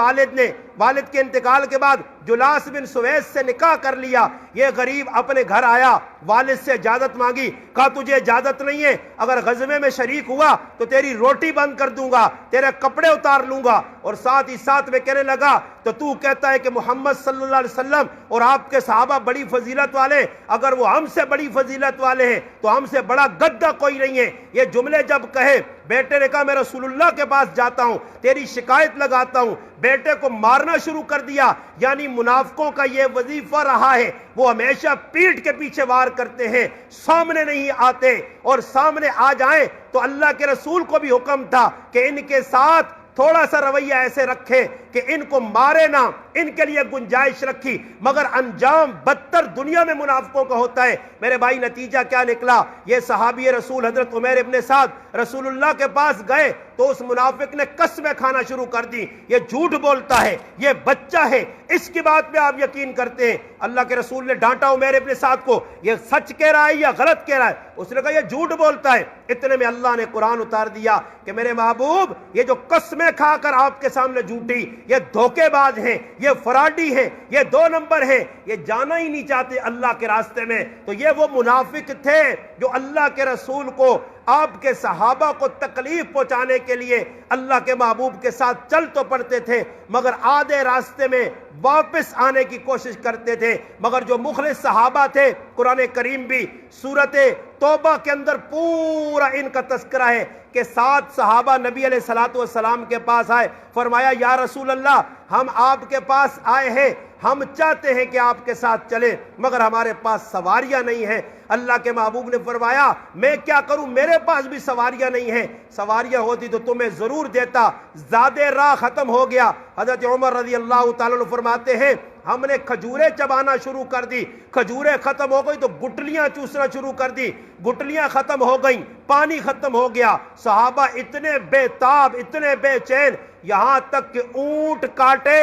والد کے انتقال کے بعد جلاس بن سوید سے نکاح کر لیا۔ یہ غریب اپنے گھر آیا، والد سے اجازت مانگی، کہا تجھے اجازت نہیں ہے، اگر غزوے میں شریک ہوا تو تیری روٹی بند کر دوں گا، تیرے کپڑے اتار لوں گا، اور ساتھ ہی ساتھ میں کہنے لگا تو کہتا ہے کہ محمد صلی اللہ علیہ وسلم اور آپ کے صحابہ بڑی فضیلت والے، اگر وہ ہم سے بڑی فضیلت والے ہیں تو ہم سے بڑا گدہ کوئی نہیں ہے۔ یہ جملے جب کہے، بیٹے نے کہا میں رسول اللہ کے پاس جاتا ہوں، تیری شکایت لگاتا ہوں، بیٹے کو مارنا شروع کر دیا۔ یعنی منافقوں کا یہ وظیفہ رہا ہے، وہ ہمیشہ پیٹھ کے پیچھے وار کرتے ہیں، سامنے نہیں آتے، اور سامنے آ جائیں تو اللہ کے رسول کو بھی حکم تھا کہ ان کے ساتھ تھوڑا سا رویہ ایسے رکھے کہ ان کو مارے نہ، ان کے لیے گنجائش رکھی، مگر انجام بدتر دنیا میں منافقوں کا ہوتا ہے۔ میرے بھائی نتیجہ کیا نکلا؟ یہ صحابی رسول حضرت عمیر ابن سعد رسول اللہ کے پاس گئے تو اس منافق نے قسمیں کھانا شروع کر دی، یہ جھوٹ بولتا ہے، یہ بچہ ہے، اس کی بات پہ آپ یقین کرتے ہیں۔ اللہ کے رسول نے ڈانٹا عمیر ابن سعد کو، یہ سچ کہہ رہا ہے یا غلط کہہ رہا ہے؟ اس نے کہا یہ جھوٹ بولتا ہے۔ اتنے میں اللہ نے قرآن اتار دیا کہ میرے محبوب یہ جو قسمیں کھا کر آپ کے سامنے جھوٹی، یہ دھوکے باز ہیں، یہ فراڈی ہیں، یہ دو نمبر ہیں، یہ جانا ہی نہیں چاہتے اللہ کے راستے میں۔ تو یہ وہ منافق تھے جو اللہ کے رسول کو، آپ کے صحابہ کو تکلیف پہنچانے کے لیے اللہ کے محبوب کے ساتھ چل تو پڑتے تھے، مگر آدھے راستے میں واپس آنے کی کوشش کرتے تھے۔ مگر جو مخلص صحابہ تھے، قرآن کریم بھی سورت توبہ کے اندر پورا ان کا تذکرہ ہے کہ 7 صحابہ نبی علیہ السلام کے پاس آئے، فرمایا یا رسول اللہ ہم آپ کے پاس آئے ہیں، ہم چاہتے ہیں کہ آپ کے ساتھ چلیں، مگر ہمارے پاس سواریاں نہیں ہیں۔ اللہ کے محبوب نے فرمایا میں کیا کروں، میرے پاس بھی سواریاں نہیں ہیں، سواریاں ہوتی تو تمہیں ضرور دیتا، زیادہ راہ ختم ہو گیا۔ حضرت عمر رضی اللہ تعالیٰ عنہ فرماتے ہیں ہم نے کھجوریں چبانا شروع کر دی، کھجوریں ختم ہو گئی تو گٹلیاں چوسنا شروع کر دی، گٹلیاں ختم ہو گئیں، پانی ختم ہو گیا۔ صحابہ اتنے بے تاب، اتنے بے چین، یہاں تک کہ اونٹ کاٹے،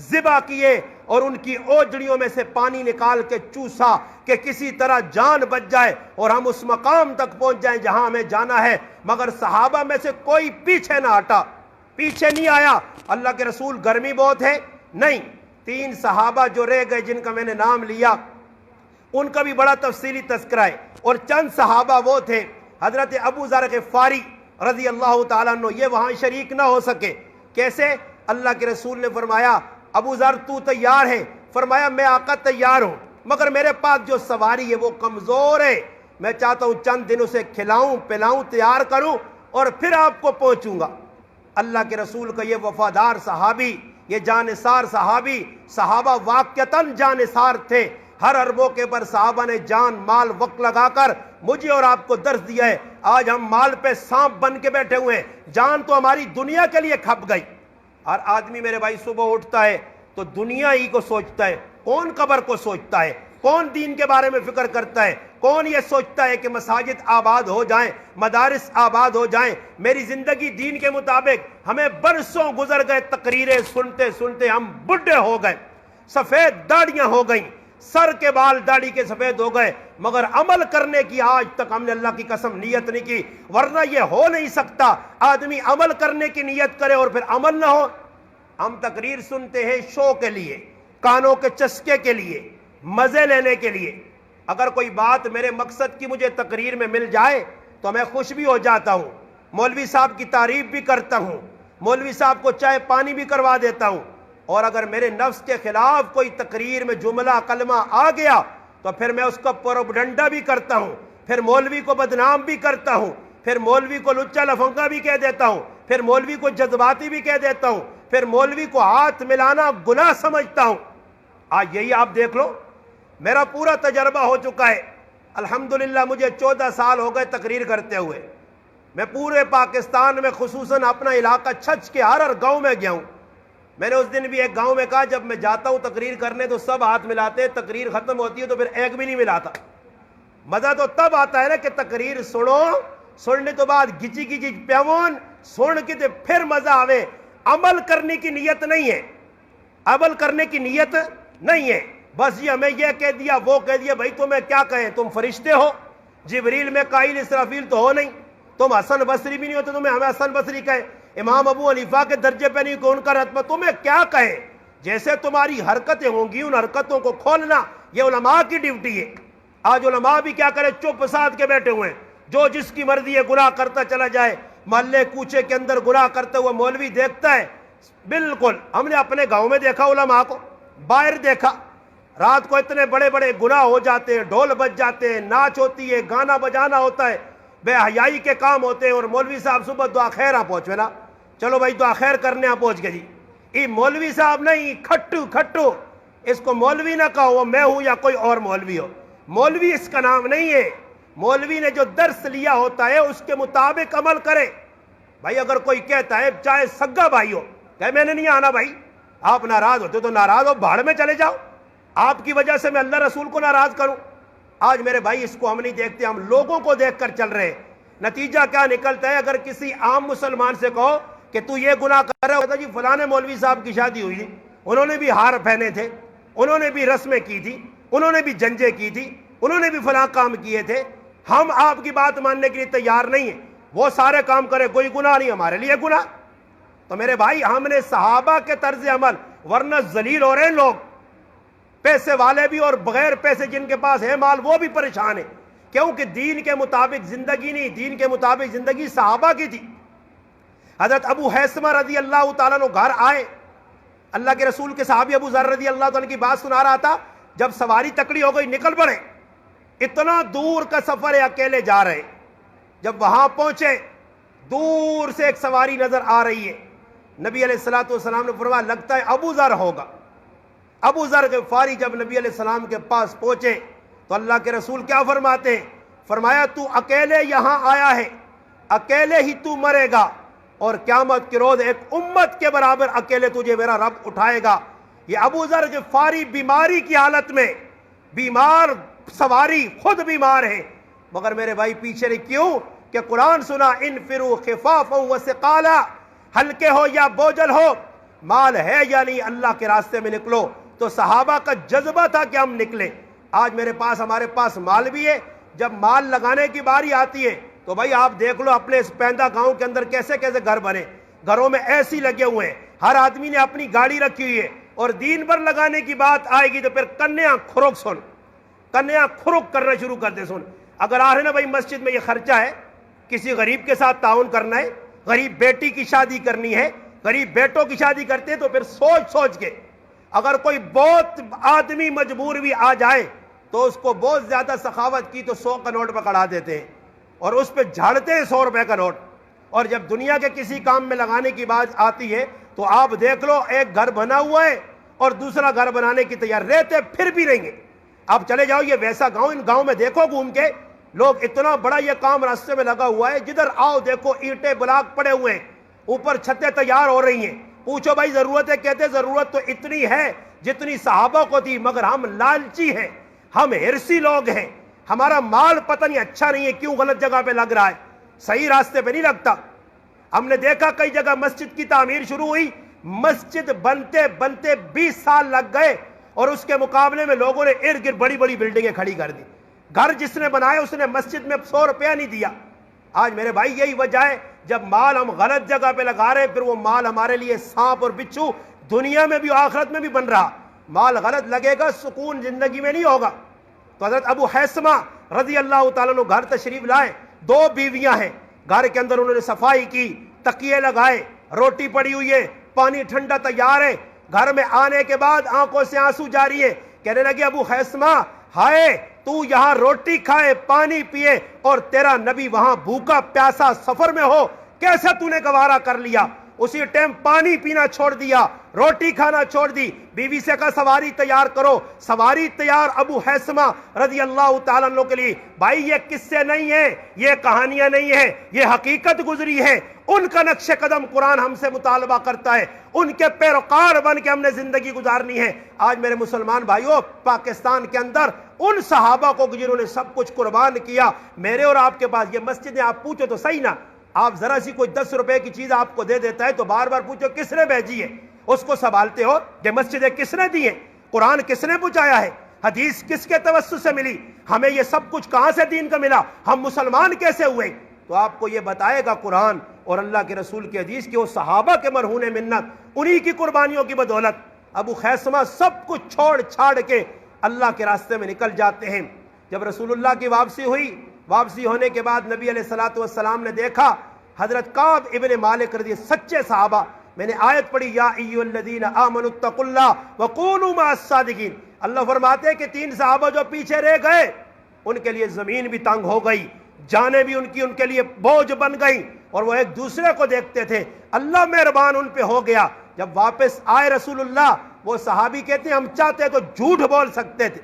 ذبح کیے اور ان کی اوجڑیوں میں سے پانی نکال کے چوسا کہ کسی طرح جان بچ جائے اور ہم اس مقام تک پہنچ جائیں جہاں ہمیں جانا ہے۔ مگر صحابہ میں سے کوئی پیچھے نہ ہٹا، پیچھے نہیں آیا۔ اللہ کے رسول گرمی بہت ہے؟ نہیں۔ 3 صحابہ جو رہ گئے جن کا میں نے نام لیا ان کا بھی بڑا تفصیلی تذکرہ ہے، اور چند صحابہ وہ تھے حضرت ابو ذر غفاری رضی اللہ تعالیٰ عنہ، یہ وہاں شریک نہ ہو سکے۔ کیسے؟ اللہ کے رسول نے فرمایا ابو ذر تو تیار ہے؟ فرمایا میں آقا تیار ہوں، مگر میرے پاس جو سواری ہے وہ کمزور ہے، میں چاہتا ہوں چند دن اسے کھلاؤں پلاؤں تیار کروں اور پھر آپ کو پہنچوں گا۔ اللہ کے رسول کا یہ وفادار صحابی، یہ جانثار صحابی، صحابہ واقعتاً جانثار تھے۔ ہر موقع پر صحابہ نے جان مال وقت لگا کر مجھے اور آپ کو درس دیا ہے۔ آج ہم مال پہ سانپ بن کے بیٹھے ہوئے ہیں، جان تو ہماری دنیا کے لیے کھپ گئی۔ ہر آدمی میرے بھائی صبح اٹھتا ہے تو دنیا ہی کو سوچتا ہے، کون قبر کو سوچتا ہے، کون دین کے بارے میں فکر کرتا ہے، کون یہ سوچتا ہے کہ مساجد آباد ہو جائیں، مدارس آباد ہو جائیں، میری زندگی دین کے مطابق۔ ہمیں برسوں گزر گئے تقریریں سنتے سنتے ہم بڈھے ہو گئے، سفید داڑیاں ہو گئیں، سر کے بال داڑھی کے سفید ہو گئے، مگر عمل کرنے کی آج تک ہم نے اللہ کی قسم نیت نہیں کی، ورنہ یہ ہو نہیں سکتا آدمی عمل کرنے کی نیت کرے اور پھر عمل نہ ہو۔ ہم تقریر سنتے ہیں شو کے لیے، کانوں کے چسکے کے لیے، مزے لینے کے لیے۔ اگر کوئی بات میرے مقصد کی مجھے تقریر میں مل جائے تو میں خوش بھی ہو جاتا ہوں، مولوی صاحب کی تعریف بھی کرتا ہوں، مولوی صاحب کو چائے پانی بھی کروا دیتا ہوں۔ اور اگر میرے نفس کے خلاف کوئی تقریر میں جملہ کلمہ آ گیا تو پھر میں اس کا پروپیگنڈا بھی کرتا ہوں، پھر مولوی کو بدنام بھی کرتا ہوں، پھر مولوی کو لچا لفنگا بھی کہہ دیتا ہوں، پھر مولوی کو جذباتی بھی کہہ دیتا ہوں، پھر مولوی کو ہاتھ ملانا گناہ سمجھتا ہوں۔ آج یہی آپ دیکھ لو، میرا پورا تجربہ ہو چکا ہے، الحمدللہ مجھے 14 سال ہو گئے تقریر کرتے ہوئے۔ میں پورے پاکستان میں خصوصاً اپنا علاقہ چھچ کے ہر گاؤں میں گیا ہوں۔ میں نے اس دن بھی ایک گاؤں میں کہا جب میں جاتا ہوں تقریر کرنے تو سب ہاتھ ملاتے، تقریر ختم ہوتی ہے تو پھر ایک بھی نہیں ملاتا۔ مزہ تو تب آتا ہے نا کہ تقریر سنو، سننے تو بعد گچی گچی پیون سن کے تے پھر مزہ آوے۔ عمل کرنے کی نیت نہیں ہے، عمل کرنے کی نیت نہیں ہے، بس یہ ہمیں یہ کہہ دیا وہ کہہ دیا۔ بھائی تمہیں کیا کہیں، تم فرشتے ہو؟ جبریل میکائیل اسرافیل تو ہو نہیں، تم حسن بصری بھی نہیں ہوتے تمہیں ہمیں حسن بصری کہیں، امام ابو حنیفہ کے درجے پہ نہیں کہ ان کا رتبہ، تمہیں کیا کہیں؟ جیسے تمہاری حرکتیں ہوں گی ان حرکتوں کو کھولنا یہ علماء کی ڈیوٹی ہے۔ آج علماء بھی کیا کرے، چپ ساتھ کے بیٹھے ہوئے ہیں، جو جس کی مرضی ہے گناہ کرتا چلا جائے۔ محلے کوچے کے اندر گناہ کرتے ہوئے مولوی دیکھتا ہے، بالکل ہم نے اپنے گاؤں میں دیکھا، علماء کو باہر دیکھا، رات کو اتنے بڑے بڑے گناہ ہو جاتے ہیں، ڈھول بج جاتے ہیں، ناچ ہوتی ہے، گانا بجانا ہوتا ہے، بے حیائی کے کام ہوتے ہیں، اور مولوی صاحب صبح دعا خیر آپ پہنچے نا، چلو بھائی دعا خیر کرنے آپ پہنچ گئے جی۔ یہ مولوی صاحب نہیں، کھٹو کھٹو، اس کو مولوی نہ کہو، وہ میں ہوں یا کوئی اور مولوی ہو، مولوی اس کا نام نہیں ہے۔ مولوی نے جو درس لیا ہوتا ہے اس کے مطابق عمل کرے۔ بھائی اگر کوئی کہتا ہے چاہے سگا بھائی ہو، کہ میں نے نہیں آنا، بھائی آپ ناراض ہوتے تو ناراض ہو، بھاڑ میں چلے جاؤ، آپ کی وجہ سے میں اللہ رسول کو ناراض کروں؟ آج میرے بھائی اس کو ہم نہیں دیکھتے، ہم لوگوں کو دیکھ کر چل رہے ہیں۔ نتیجہ کیا نکلتا ہے؟ اگر کسی عام مسلمان سے کہو کہ تو یہ گناہ کر رہا ہوتا، جی فلاں مولوی صاحب کی شادی ہوئی تھی، انہوں نے بھی ہار پہنے تھے، انہوں نے بھی رسمیں کی تھی، انہوں نے بھی جنجیں کی تھی، انہوں نے بھی فلاں کام کیے تھے، ہم آپ کی بات ماننے کے لیے تیار نہیں ہیں، وہ سارے کام کرے، کوئی گناہ نہیں، ہمارے لیے گناہ۔ تو میرے بھائی ہم نے صحابہ کے طرز عمل، ورنہ ذلیل ہو رہے ہیں لوگ، پیسے والے بھی اور بغیر پیسے جن کے پاس ہے مال وہ بھی پریشان ہیں، کیونکہ دین کے مطابق زندگی نہیں، دین کے مطابق زندگی صحابہ کی تھی۔ حضرت ابو حیثمہ رضی اللہ تعالیٰ عنہ گھر آئے، اللہ کے رسول کے صحابی ابو ذر رضی اللہ تعالیٰ کی بات سنا رہا تھا، جب سواری تکڑی ہو گئی نکل پڑے، اتنا دور کا سفر ہے، اکیلے جا رہے، جب وہاں پہنچے دور سے ایک سواری نظر آ رہی ہے، نبی علیہ السلام نے فرمایا لگتا ہے ابو ذر ہوگا۔ ابو ذر غفاری جب نبی علیہ السلام کے پاس پہنچے تو اللہ کے رسول کیا فرماتے ہیں؟ فرمایا تو اکیلے یہاں آیا ہے، اکیلے ہی تو مرے گا، اور قیامت کے روز ایک امت کے برابر اکیلے تجھے میرا رب اٹھائے گا۔ یہ ابو ذر غفاری بیماری کی حالت میں، بیمار سواری خود بیمار ہے، مگر میرے بھائی پیچھے نہیں، کیوں کہ قرآن سنا انفروا خفافا وثقالا، ہلکے ہو یا بوجھل ہو، مال ہے یا نہیں اللہ کے راستے میں نکلو۔ تو صحابہ کا جذبہ تھا کہ ہم نکلیں۔ آج ہمارے پاس مال بھی ہے، جب مال لگانے کی باری آتی ہے تو بھائی آپ دیکھ لو اپنے اس پیندہ گاؤں کے اندر کیسے کیسے گھر بنے، گھروں میں ایسی لگے ہوئے ہیں، ہر آدمی نے اپنی گاڑی رکھی ہوئی ہے، اور دین پر لگانے کی بات آئے گی تو پھر کنیاں کھرک سن، کنیاں کھرک کرنا شروع کر دے۔ سن اگر آ رہے نا بھائی مسجد میں یہ خرچہ ہے، کسی غریب کے ساتھ تعاون کرنا ہے، غریب بیٹی کی شادی کرنی ہے، غریب بیٹوں کی شادی کرتے ہیں، تو پھر سوچ سوچ کے اگر کوئی بہت آدمی مجبور بھی آ جائے تو اس کو بہت زیادہ سخاوت کی تو 100 کا نوٹ پکڑا دیتے ہیں اور اس پہ جھاڑتے ہیں 100 روپے کا نوٹ، اور جب دنیا کے کسی کام میں لگانے کی بات آتی ہے تو آپ دیکھ لو ایک گھر بنا ہوا ہے اور دوسرا گھر بنانے کی تیار، رہتے پھر بھی نہیں ہیں۔ آپ چلے جاؤ یہ ویسا گاؤں، ان گاؤں میں دیکھو گھوم کے، لوگ اتنا بڑا یہ کام راستے میں لگا ہوا ہے، جدھر آؤ دیکھو اینٹیں بلاک پڑے ہوئے ہیں، اوپر چھتیں تیار ہو رہی ہیں، پوچھو بھائی ضرورت ہے، کہتے ضرورت تو اتنی ہے جتنی صحابہ کو تھی، مگر ہم لالچی ہیں، ہم ہرسی لوگ ہیں، ہمارا مال پتہ نہیں اچھا نہیں ہے، کیوں غلط جگہ پہ لگ رہا ہے، صحیح راستے پہ نہیں لگتا۔ ہم نے دیکھا کئی جگہ مسجد کی تعمیر شروع ہوئی، مسجد بنتے بنتے 20 سال لگ گئے، اور اس کے مقابلے میں لوگوں نے ارد گرد بڑی بڑی بلڈنگیں کھڑی کر دی. گھر جس نے بنایا اس نے مسجد میں 100 روپیہ نہیں دیا. آج میرے بھائی یہی وجہ ہے جب مال ہم غلط جگہ پہ لگا رہے ہیں، پھر وہ مال ہمارے لیے سانپ اور بچھو دنیا میں بھی آخرت میں بھی بن رہا. مال غلط لگے گا، سکون زندگی میں نہیں ہوگا. تو حضرت ابو حیثمہ رضی اللہ تعالیٰ عنہ گھر تشریف لائے. 2 بیویاں ہیں. گھر کے اندر انہوں نے صفائی کی، تکیے لگائے، روٹی پڑی ہوئی ہے، پانی ٹھنڈا تیار ہے. گھر میں آنے کے بعد آنکھوں سے آنسو جاری ہے. کہنے لگے ابو حیثمہ، ہائے تو یہاں روٹی کھائے، پانی پیے، اور تیرا نبی وہاں بھوکا پیاسا سفر میں ہو، کیسے تو نے گوارا کر لیا؟ اسی ٹائم پانی پینا چھوڑ دیا، روٹی کھانا چھوڑ دی. بیوی سے کہا سواری تیار کرو. سواری تیار ابو حیثمہ رضی اللہ تعالیٰ عنہ کے لیے. بھائی یہ قصے نہیں ہیں، یہ کہانیاں نہیں ہیں، یہ حقیقت گزری ہے. ان کا نقش قدم قرآن ہم سے مطالبہ کرتا ہے. ان کے پیروکار بن کے ہم نے زندگی گزارنی ہے. آج میرے مسلمان بھائیوں، پاکستان کے اندر ان صحابہ کو جنہوں نے سب کچھ قربان کیا، میرے اور آپ کے پاس یہ مسجدیں، آپ پوچھو تو صحیح نا، آپ ذرا سی کوئی 10 روپے کی چیز آپ کو دے دیتا ہے تو بار بار پوچھو کس نے بھیجی ہے؟ اس کو سنبھالتے ہو کہ مسجدیں کس نے دی ہیں، قرآن کس نے پہنچایا ہے، حدیث کس کے توسط سے ملی، ہمیں یہ سب کچھ کہاں سے دین کا ملا، ہم مسلمان کیسے ہوئے؟ تو آپ کو یہ بتائے گا قرآن اور اللہ کے رسول کی حدیث کہ وہ صحابہ کے مرہون منت، انہی کی قربانیوں کی بدولت ابو خیثمہ سب کچھ چھوڑ چھاڑ کے اللہ کے راستے میں نکل جاتے ہیں. جب رسول اللہ کی واپسی ہوئی، واپسی ہونے کے بعد نبی علیہ الصلوۃ والسلام نے دیکھا حضرت کعب ابن مالک رضی، سچے صحابہ، میں نے آیت پڑھی یا ایھا الذین آمنوا اتقوا اللہ وکونوا مع الصادقین. اللہ فرماتے ہیں کہ 3 صحابہ جو پیچھے رہ گئے ان کے لیے زمین بھی تنگ ہو گئی، جانیں بھی ان کے لیے بوجھ بن گئی، اور وہ ایک دوسرے کو دیکھتے تھے. اللہ مہربان ان پہ ہو گیا. جب واپس آئے رسول اللہ، وہ صحابی کہتے ہیں ہم چاہتے تو جھوٹ بول سکتے تھے.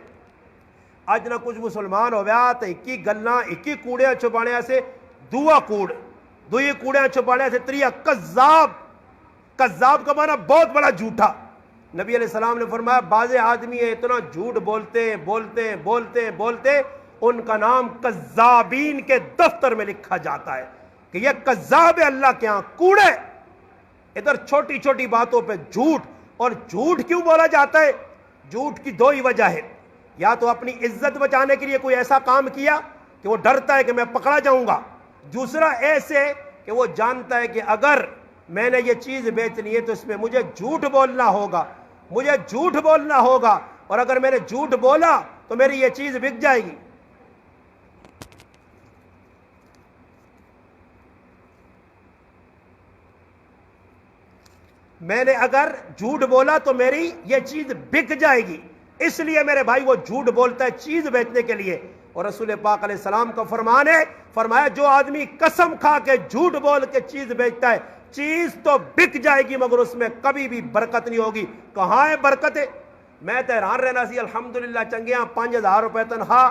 اج نہ کچھ مسلمان ہو گیا تو ایکی گلاں ایکی کوڑیاں چھپانے سے دعا کوڑ، دوئی کوڑیاں چھپانے سے تریا کذاب. کذاب کا معنی بہت بڑا جھوٹا. نبی علیہ السلام نے فرمایا بعض آدمی ہے اتنا جھوٹ بولتے بولتے بولتے بولتے ان کا نام کذابین کے دفتر میں لکھا جاتا ہے کہ یہ کذاب ہے اللہ کے ہاں، کوڑے. ادھر چھوٹی چھوٹی باتوں پہ جھوٹ. اور جھوٹ کیوں بولا جاتا ہے؟ جھوٹ کی 2 ہی وجہ ہے. یا تو اپنی عزت بچانے کے لیے کوئی ایسا کام کیا کہ وہ ڈرتا ہے کہ میں پکڑا جاؤں گا. دوسرا ایسے کہ وہ جانتا ہے کہ اگر میں نے یہ چیز بیچنی ہے تو اس میں مجھے جھوٹ بولنا ہوگا، مجھے جھوٹ بولنا ہوگا، اور اگر میں نے جھوٹ بولا تو میری یہ چیز بک جائے گی. میں نے اگر جھوٹ بولا تو میری یہ چیز بک جائے گی. اس لیے میرے بھائی وہ جھوٹ بولتا ہے چیز بیچنے کے لیے. اور رسول پاک علیہ السلام کا فرمان ہے، فرمایا جو آدمی قسم کھا کے جھوٹ بول کے چیز بیچتا ہے چیز تو بک جائے گی مگر اس میں کبھی بھی برکت نہیں ہوگی. کہاں ہے برکت ہے؟ میں تو حیران رہنا سی الحمدللہ چنگیاں 5000 روپے تنخواہ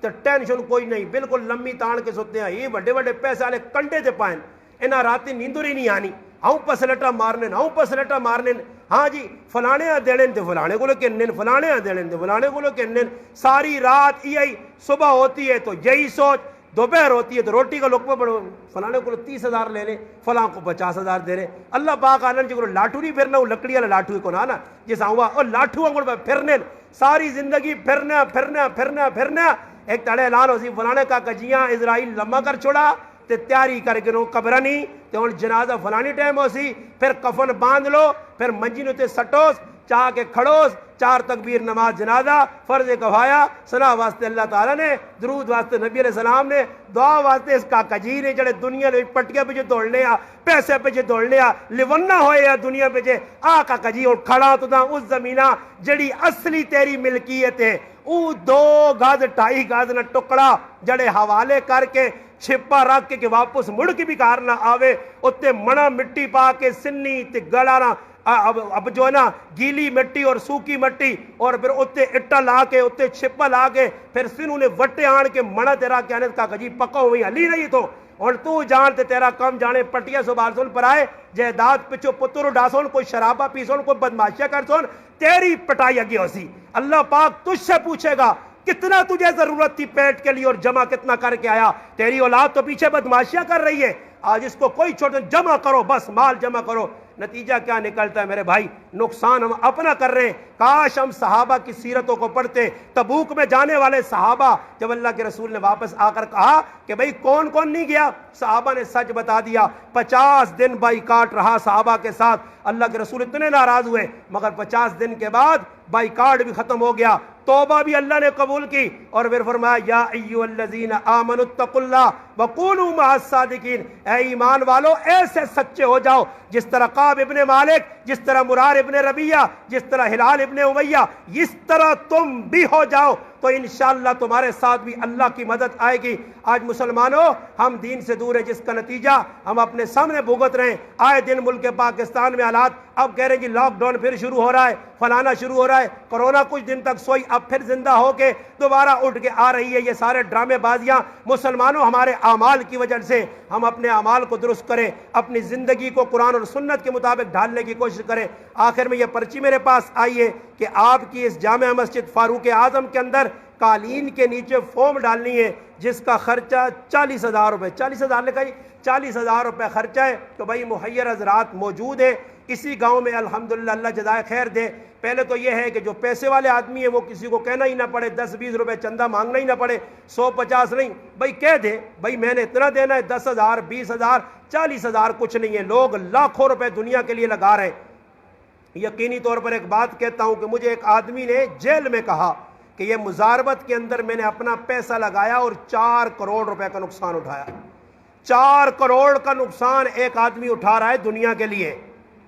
تو ٹینشن کوئی نہیں، بالکل لمبی تان کے سوتے ہیں. یہ بڑے بڑے پیسے والے کنڈے تے پائیں، انہاں راتی نیندر ہی نہیں آنی، ہوں پسلٹا مارنے ہوں پسلٹا مارنے. ہاں جی فلانے دینے تے فلانے کو کہنے، فلانے دینے تے فلانے کو کہنے. ساری رات یہی، صبح ہوتی ہے تو یہی سوچ، دوپہر ہوتی ہے تو روٹی کا لقمہ پڑو، فلانے کو 30,000 لے لیں، فلاں کو 50,000 دے رہے. اللہ پاک آنن جو لاٹھو نہیں پھرنا، وہ لکڑی والا لاٹھو کو نا جیسا ہوا اور لاٹھو انگڑ پہ پھرنے، ساری زندگی پھرنا پھرنا پھرنا پھرنا. ایک تڑے اعلان ہو سی فلانے کا کجیاں اسرائیل لمبا کر چھوڑا تے تیاری کر کے نو قبرانی تے ہن جنازہ فلانی ٹائم ہو سی، پھر کفن باندھ لو، پھر منجی نو تے سٹوس، چاہ کے کھڑوس، 4 تکبیر نماز جنازہ، فرض کفایہ، ثنا واسطے اللہ تعالیٰ نے، درود واسطے نبی علیہ السلام نے، دعا واسطے اس کا کجی نے جڑے دنیا نے پٹکے پہ جو دوڑنے آ، پیسے پہ جو دوڑنے آ، لیونہ ہوئے آ دنیا پہ جے آ کا کجی اور کھڑا تو دا اس زمینہ جڑی اصلی تیری ملکیت ہے، او 2 گز 2.5 گز نہ ٹکڑا جڑے حوالے کر کے چھپا رکھ کے کہ واپس مڑ کے بھی کار نہ آوے، اتے منا مٹی پا کے سنی تے گڑانا، اب جو ہے نا گیلی مٹی اور سوکی مٹی، اور پھر اتے اٹا لا کے اتے چھپا لا کے پھر سنوں نے وٹے آن کے منا تیرا کہنے کا کجی پکا ہوئی ہلی نہیں تو، اور تو جان تے تیرا کم جانے پٹیا سو بار سن پر آئے جائیداد پچھو پتر ڈاسون، کوئی شرابہ پیسون، کوئی بدماشیاں کر سون، تیری پٹائی اگے ہو سی. اللہ پاک تجھ سے پوچھے گا کتنا تجھے ضرورت تھی پیٹ کے لیے اور جمع کتنا کر کے آیا. تیری اولاد تو پیچھے بدماشیاں کر رہی ہے، آج اس کو کوئی چھوڑ جمع کرو، بس مال جمع کرو. نتیجہ کیا نکلتا ہے میرے بھائی؟ نقصان ہم اپنا کر رہے ہیں. کاش ہم صحابہ کی سیرتوں کو پڑھتے. تبوک میں جانے والے صحابہ جب اللہ کے رسول نے واپس آ کر کہا کہ بھئی کون کون نہیں گیا، صحابہ نے سچ بتا دیا. 50 دن بائیکاٹ رہا صحابہ کے ساتھ. اللہ کے رسول اتنے ناراض ہوئے، مگر 50 دن کے بعد بائیکاٹ بھی ختم ہو گیا. توبہ بھی اللہ نے قبول کی اور پھر فرمایا یا ایھا الذین آمنوا اتقوا اللہ وکونوا مع الصادقین. اے ایمان والو ایسے سچے ہو جاؤ جس طرح کعب ابن مالک، جس طرح مرار ابن ربیعہ، جس طرح ہلال ابن امیہ، اس طرح تم بھی ہو جاؤ تو انشاءاللہ تمہارے ساتھ بھی اللہ کی مدد آئے گی. آج مسلمانوں ہم دین سے دور ہیں، جس کا نتیجہ ہم اپنے سامنے بھگت رہے ہیں. آئے دن ملک پاکستان میں حالات، اب کہہ رہے ہیں جی لاک ڈاؤن پھر شروع ہو رہا ہے، فلانا شروع ہو رہا ہے. کرونا کچھ دن تک سوئی، اب پھر زندہ ہو کے دوبارہ اٹھ کے آ رہی ہے. یہ سارے ڈرامے بازیاں مسلمانوں ہمارے اعمال کی وجہ سے. ہم اپنے اعمال کو درست کریں، اپنی زندگی کو قرآن اور سنت کے مطابق ڈھالنے کی کوشش کریں. آخر میں یہ پرچی میرے پاس آئی ہے کہ آپ کی اس جامع مسجد فاروق اعظم کے اندر قالین کے نیچے فوم ڈالنی ہے جس کا خرچہ 40,000 روپے. 40,000 لکھا جی، 40,000 روپے خرچہ ہے. تو بھائی محیر حضرات موجود ہے اسی گاؤں میں الحمدللہ، اللہ جزائے خیر دے. پہلے تو یہ ہے کہ جو پیسے والے آدمی ہیں وہ کسی کو کہنا ہی نہ پڑے، 10-20 روپے چندہ مانگنا ہی نہ پڑے، 100-50 نہیں، بھائی کہہ دے بھائی میں نے اتنا دینا ہے، 10,000 20,000 40,000 کچھ نہیں ہے. لوگ لاکھوں روپے دنیا کے لیے لگا رہے ہیں. یقینی طور پر ایک بات کہتا ہوں کہ مجھے ایک آدمی نے جیل میں کہا کہ یہ مزاربت کے اندر میں نے اپنا پیسہ لگایا اور 4 کروڑ روپے کا نقصان اٹھایا. 4 کروڑ کا نقصان ایک آدمی اٹھا رہا ہے دنیا کے لیے.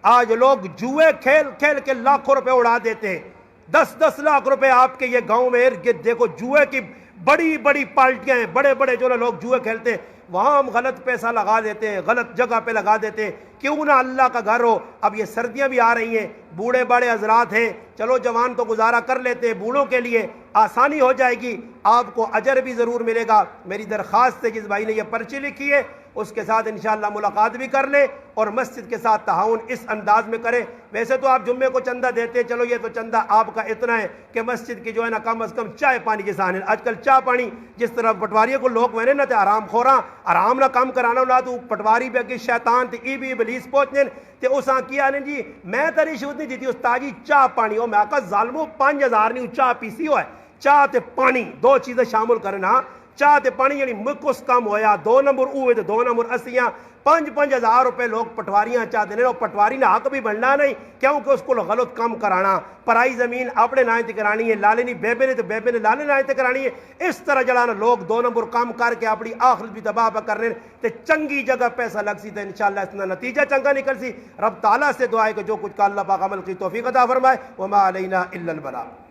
آج لوگ جوئے کھیل کھیل کے لاکھوں روپے اڑا دیتے ہیں. 10-10 لاکھ روپے آپ کے یہ گاؤں میں ارد گرد دیکھو، جوئے کی بڑی بڑی پارٹیاں ہیں، بڑے بڑے جو لوگ جوئے کھیلتے ہیں، وہاں ہم غلط پیسہ لگا دیتے ہیں، غلط جگہ پہ لگا دیتے ہیں. کیوں نہ اللہ کا گھر ہو. اب یہ سردیاں بھی آ رہی ہیں، بوڑھے بڑے حضرات ہیں، چلو جوان تو گزارا کر لیتے ہیں، بوڑھوں کے لیے آسانی ہو جائے گی، آپ کو اجر بھی ضرور ملے گا. میری درخواست ہے جس بھائی نے یہ پرچی لکھی ہے اس کے ساتھ انشاءاللہ ملاقات بھی کر لیں اور مسجد کے ساتھ تعاون اس انداز میں کریں. ویسے تو آپ جمعے کو چندہ دیتے ہیں، چلو یہ تو چندہ آپ کا اتنا ہے کہ مسجد کی جو ہے نا کم از کم چائے پانی کی سان ہے. آج کل چائے پانی جس طرح پٹواریوں کو لوگ میں نے نہ تے آرام خوراں آرام نہ کام کرانا نہ تو پٹواری پہ کہ شیطان تے ای بھی ابلیس پہنچنے تے اساں کیا نے جی میں تے رشوت نہیں دیتی استاد جی چائے پانی ہو. میں آقا ظالمو 5,000 نہیں چائے پیسی ہو ہے. چائے تے پانی دو چیزیں شامل کرنا. چاہ تے پانی یعنی مکس کم ہویا 2 نمبر اوے تے 2 نمبر اسیاں 5,000 روپے لوگ پٹواریاں چاہ دینے. پٹواری نے حق بھی بننا نہیں کیونکہ اس کو غلط کم کرانا. پرائی زمین اپنے نائیں تے کرانی ہے، لالے نہیں بیبے نے تے بیبے نے لالے نائیں تے کرانی ہے. اس طرح جڑا نا لوگ 2 نمبر کام کر کے اپنی آخرت بھی تباہ پہ کرنے تے چنگی جگہ پیسہ لگ سی تے انشاءاللہ اس کا نتیجہ چنگا نکل سی. رب تعالیٰ سے دعا ہے کہ جو کچھ کا اللہ پاک عمل کی توفیق عطا فرمائے. وما علینا الا البلاغ.